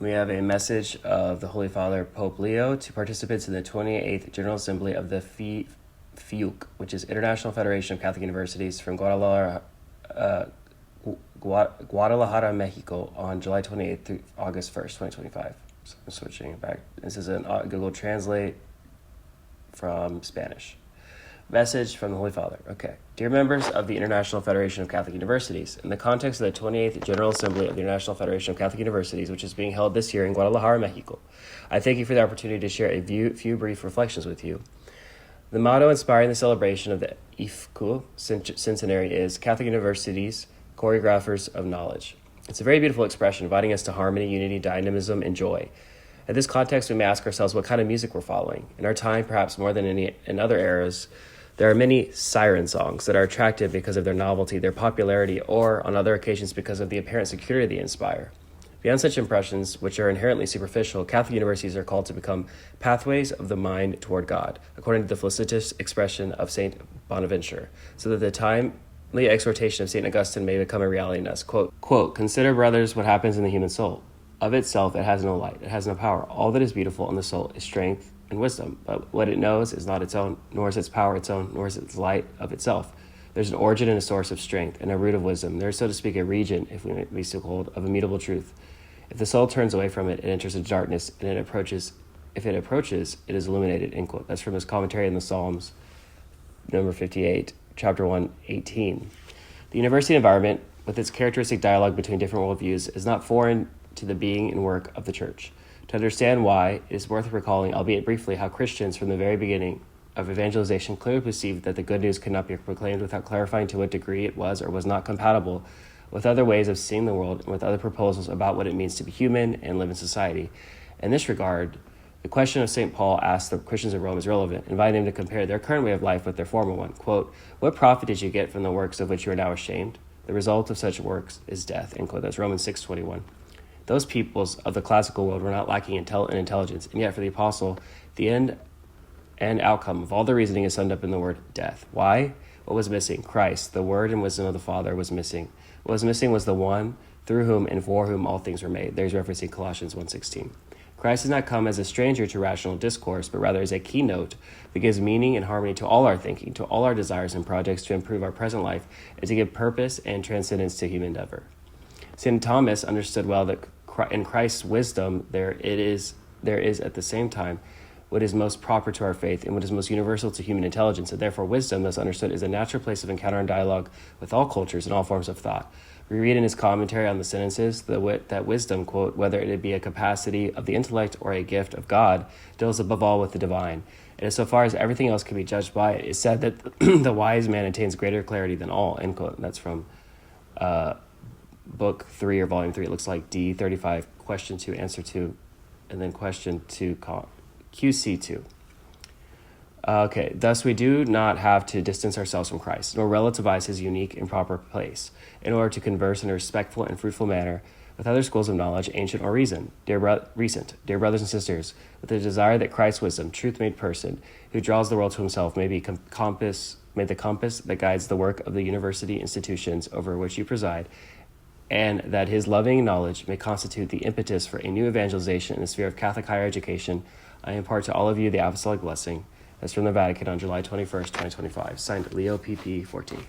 We have a message of the Holy Father, Pope Leo, to participants in the 28th General Assembly of the FIUC, which is International Federation of Catholic Universities, from Guadalajara, Mexico, on July 28th through August 1st, 2025. So I'm switching it back. This is a Google Translate from Spanish. Message from the Holy Father. Okay. Dear members of the International Federation of Catholic Universities, in the context of the 28th General Assembly of the International Federation of Catholic Universities, which is being held this year in Guadalajara, Mexico, I thank you for the opportunity to share a few brief reflections with you. The motto inspiring the celebration of the FIUC centenary is Catholic Universities, Choreographers of Knowledge. It's a very beautiful expression, inviting us to harmony, unity, dynamism, and joy. In this context, we may ask ourselves what kind of music we're following. In our time, perhaps more than in other eras, there are many siren songs that are attractive because of their novelty, their popularity, or, on other occasions, because of the apparent security they inspire. Beyond such impressions, which are inherently superficial, Catholic universities are called to become pathways of the mind toward God, according to the felicitous expression of St. Bonaventure, so that the timely exhortation of St. Augustine may become a reality in us. Quote, "Consider, brothers, what happens in the human soul. Of itself it has no light, it has no power. All that is beautiful in the soul is strength and wisdom, but what it knows is not its own, nor is its power its own, nor is its light of itself. There's an origin and a source of strength, and a root of wisdom. There is, so to speak, a region, if we may be so called, of immutable truth. If the soul turns away from it, it enters into darkness, and if it approaches, it is illuminated," end quote. That's from his commentary in the Psalms, number 58, chapter 118. The university environment, with its characteristic dialogue between different worldviews, is not foreign to the being and work of the Church. To understand why, it is worth recalling, albeit briefly, how Christians from the very beginning of evangelization clearly perceived that the good news could not be proclaimed without clarifying to what degree it was or was not compatible with other ways of seeing the world and with other proposals about what it means to be human and live in society. In this regard, the question of St. Paul asked the Christians of Rome is relevant, inviting them to compare their current way of life with their former one. Quote, "What profit did you get from the works of which you are now ashamed? The result of such works is death," end quote. That's Romans 6:21. Those peoples of the classical world were not lacking in intelligence, and yet for the apostle, the end and outcome of all the reasoning is summed up in the word death. Why? What was missing? Christ, the word and wisdom of the Father, was missing. What was missing was the one through whom and for whom all things were made. There's referencing Colossians 1:16. Christ has not come as a stranger to rational discourse, but rather as a keynote that gives meaning and harmony to all our thinking, to all our desires and projects to improve our present life, and to give purpose and transcendence to human endeavor. St. Thomas understood well that in Christ's wisdom there is at the same time what is most proper to our faith and what is most universal to human intelligence, and therefore wisdom, thus understood, is a natural place of encounter and dialogue with all cultures and all forms of thought. We read in his commentary on the sentences that wisdom, quote, "whether it be a capacity of the intellect or a gift of God, deals above all with the divine. And as so far as everything else can be judged by it, is said that the wise man attains greater clarity than all," end quote. And that's from Book 3 or Volume 3. It looks like D35, question 2, answer 2, and then question 2, QC2. Okay, thus we do not have to distance ourselves from Christ, nor relativize his unique and proper place, in order to converse in a respectful and fruitful manner with other schools of knowledge, ancient or recent. Dear brothers and sisters, with the desire that Christ's wisdom, truth made person, who draws the world to himself, may the compass that guides the work of the university institutions over which you preside, and that his loving knowledge may constitute the impetus for a new evangelization in the sphere of Catholic higher education, I impart to all of you the apostolic blessing. That's from the Vatican on July 21st, 2025. Signed, Leo PP 14.